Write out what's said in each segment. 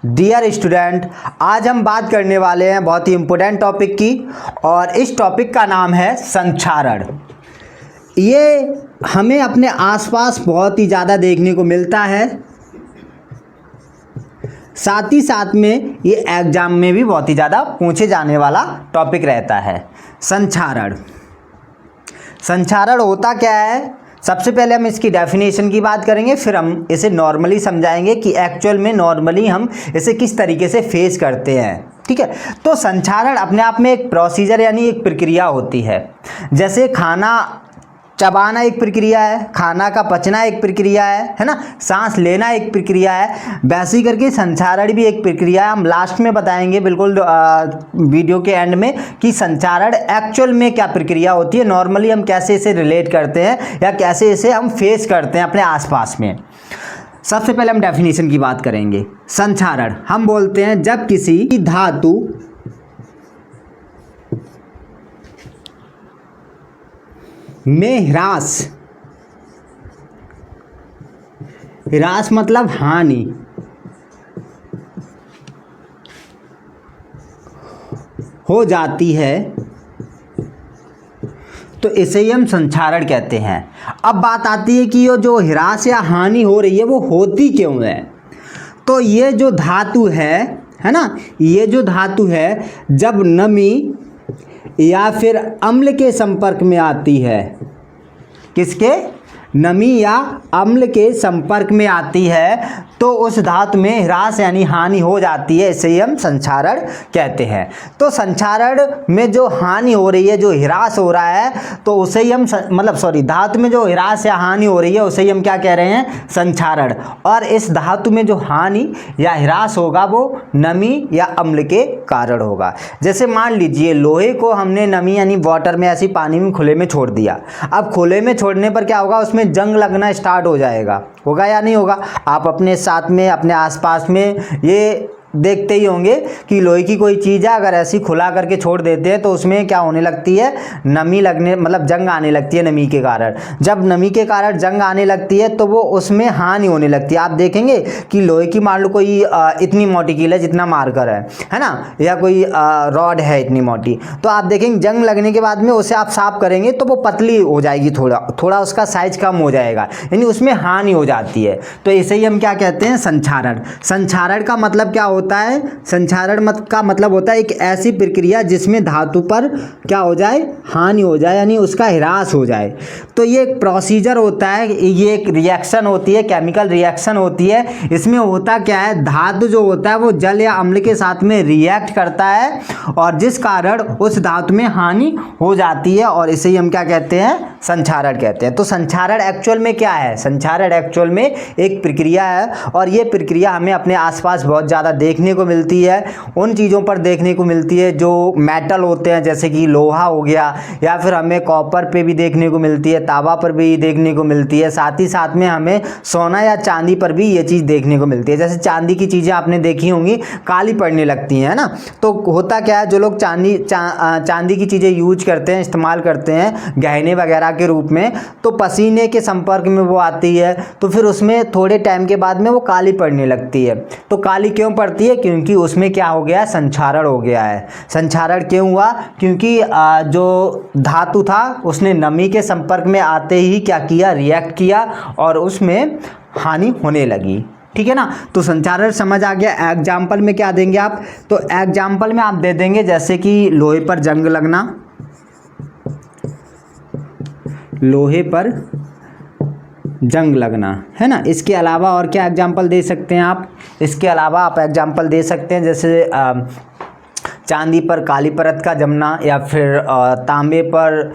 Dear student, आज हम बात करने वाले हैं बहुत ही इम्पोर्टेंट टॉपिक की और इस टॉपिक का नाम है संक्षारण। ये हमें अपने आसपास बहुत ही ज़्यादा देखने को मिलता है, साथ ही साथ में ये एग्जाम में भी बहुत ही ज़्यादा पूछे जाने वाला टॉपिक रहता है। संक्षारण होता क्या है? सबसे पहले हम इसकी डेफिनेशन की बात करेंगे, फिर हम इसे नॉर्मली समझाएंगे कि एक्चुअल में नॉर्मली हम इसे किस तरीके से फेस करते हैं। ठीक है, तो संक्षारण अपने आप में एक प्रोसीजर यानी एक प्रक्रिया होती है। जैसे खाना चबाना एक प्रक्रिया है, खाना का पचना एक प्रक्रिया है ना, सांस लेना एक प्रक्रिया है, वैसे ही करके संक्षारण भी एक प्रक्रिया है। हम लास्ट में बताएंगे बिल्कुल वीडियो के एंड में कि संक्षारण एक्चुअल में क्या प्रक्रिया होती है, नॉर्मली हम कैसे इसे रिलेट करते हैं या कैसे इसे हम फेस करते हैं अपने आसपास में। सबसे पहले हम डेफिनेशन की बात करेंगे। संक्षारण हम बोलते हैं जब किसी धातु में ह्रास मतलब हानि हो जाती है तो इसे ही हम संक्षारण कहते हैं। अब बात आती है कि ये जो ह्रास या हानि हो रही है वो होती क्यों है। तो ये जो धातु है ना, ये जो धातु है जब नमी या फिर अम्ल के संपर्क में आती है, किसके? नमी या अम्ल के संपर्क में आती है तो उस धातु में ह्रास यानी हानि हो जाती है, इसे ही हम संक्षारण कहते हैं। तो संक्षारण में जो हानि हो रही है, जो ह्रास हो रहा है, तो उसे ही हम धातु में जो ह्रास या हानि हो रही है उसे ही हम क्या कह रहे हैं? संक्षारण। और इस धातु में जो हानि या ह्रास होगा वो नमी या अम्ल के कारण होगा। जैसे मान लीजिए लोहे को हमने नमी यानी वाटर में ऐसी पानी में खुले में छोड़ दिया। अब खुले में छोड़ने पर क्या होगा? उसमें जंग लगना स्टार्ट हो जाएगा, होगा या नहीं होगा? आप अपने साथ में अपने आसपास में ये देखते ही होंगे कि लोहे की कोई चीज़ है अगर ऐसी खुला करके छोड़ देते हैं तो उसमें क्या होने लगती है? नमी लगने जंग आने लगती है नमी के कारण। जब नमी के कारण जंग आने लगती है तो वो उसमें हानि होने लगती है। आप देखेंगे कि लोहे की मान लो कोई इतनी मोटी कील है जितना मार्कर है ना, या कोई रॉड है इतनी मोटी, तो आप देखेंगे जंग लगने के बाद में उसे आप साफ करेंगे तो वो पतली हो जाएगी, थोड़ा उसका साइज कम हो जाएगा, यानी उसमें हानि हो जाती है। तो इसे ही हम क्या कहते हैं? संक्षारण। संक्षारण का मतलब क्या होता है? संक्षारण का मतलब होता है एक ऐसी प्रक्रिया जिसमें धातु पर क्या हो जाए? हानि हो जाए, यानी उसका ह्रास हो जाए। तो ये एक प्रोसीजर होता है, ये एक रिएक्शन होती है, केमिकल रिएक्शन होती है। इसमें होता क्या है? धातु जो होता है वो जल या अम्ल के साथ में रिएक्ट करता है और जिस कारण उस धातु में हानि हो जाती है और इसे ही हम क्या कहते हैं? संक्षारण कहते हैं। तो संक्षारण एक्चुअल में क्या है? संक्षारण एक्चुअल में एक प्रक्रिया है और ये प्रक्रिया हमें अपने आसपास बहुत ज़्यादा देखने को मिलती है। उन चीज़ों पर देखने को मिलती है जो मेटल होते हैं, जैसे कि लोहा हो गया, या फिर हमें कॉपर पे भी देखने को मिलती है, तांबा पर भी देखने को मिलती है, साथ ही साथ में हमें सोना या चांदी पर भी ये चीज़ देखने को मिलती है। जैसे चांदी की चीज़ें आपने देखी होंगी काली पड़ने लगती हैं, है ना। तो होता क्या है, जो लोग चांदी की चीज़ें यूज करते हैं, इस्तेमाल करते हैं गहने वगैरह के रूप में, तो पसीने के संपर्क में वो आती है तो फिर उसमें थोड़े टाइम के बाद में वो काली पड़ने लगती है। तो काली क्यों पड़ती है? क्योंकि उसमें क्या हो गया? संक्षारण हो गया है। संक्षारण क्यों हुआ? क्योंकि जो धातु था उसने नमी के संपर्क में आते ही क्या किया? रिएक्ट किया और उसमें हानि होने लगी। ठीक है ना। तो संक्षारण समझ आ गया। एग्जाम्पल में क्या देंगे आप? तो एग्जाम्पल में आप दे देंगे जैसे कि लोहे पर जंग लगना, लोहे पर जंग लगना, है ना। इसके अलावा और क्या एग्जाम्पल दे सकते हैं आप? इसके अलावा आप एग्जाम्पल दे सकते हैं जैसे चांदी पर काली परत का जमना, या फिर तांबे पर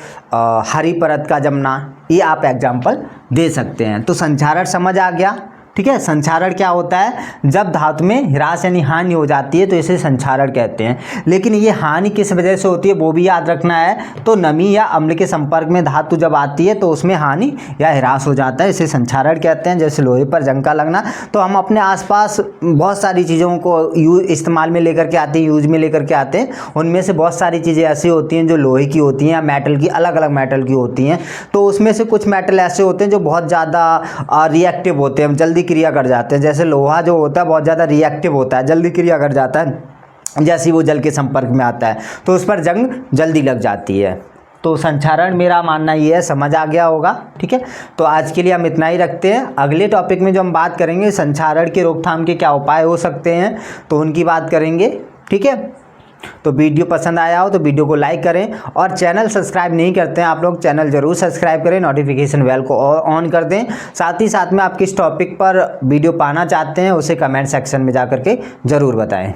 हरी परत का जमना, ये आप एग्जाम्पल दे सकते हैं। तो संक्षारण समझ आ गया। ठीक है। संक्षारण क्या होता है? जब धातु में ह्रास यानी हानि हो जाती है तो इसे संक्षारण कहते हैं। लेकिन ये हानि किस वजह से होती है वो भी याद रखना है। तो नमी या अम्ल के संपर्क में धातु जब आती है तो उसमें हानि या ह्रास हो जाता है, इसे संक्षारण कहते हैं। जैसे लोहे पर जंग का लगना। तो हम अपने आसपास बहुत सारी चीज़ों को इस्तेमाल में लेकर के आते हैं, यूज में लेकर के आते हैं। उनमें से बहुत सारी चीज़ें ऐसी होती हैं जो लोहे की होती हैं या मेटल की, अलग अलग मेटल की होती हैं। तो उसमें से कुछ मेटल ऐसे होते हैं जो बहुत ज़्यादा रिएक्टिव होते हैं, जल्दी क्रिया कर जाते हैं। जैसे लोहा जो होता है बहुत ज़्यादा रिएक्टिव होता है, जल्दी क्रिया कर जाता है, जैसे वो जल के संपर्क में आता है तो उस पर जंग जल्दी लग जाती है। तो संक्षारण मेरा मानना ये है, समझ आ गया होगा। ठीक है, तो आज के लिए हम इतना ही रखते हैं। अगले टॉपिक में जो हम बात करेंगे संक्षारण के रोकथाम के क्या उपाय हो सकते हैं, तो उनकी बात करेंगे। ठीक है, तो वीडियो पसंद आया हो तो वीडियो को लाइक करें, और चैनल सब्सक्राइब नहीं करते हैं आप लोग, चैनल ज़रूर सब्सक्राइब करें, नोटिफिकेशन बेल को ऑन कर दें। साथ ही साथ में आप किस टॉपिक पर वीडियो पाना चाहते हैं उसे कमेंट सेक्शन में जा कर के ज़रूर बताएं।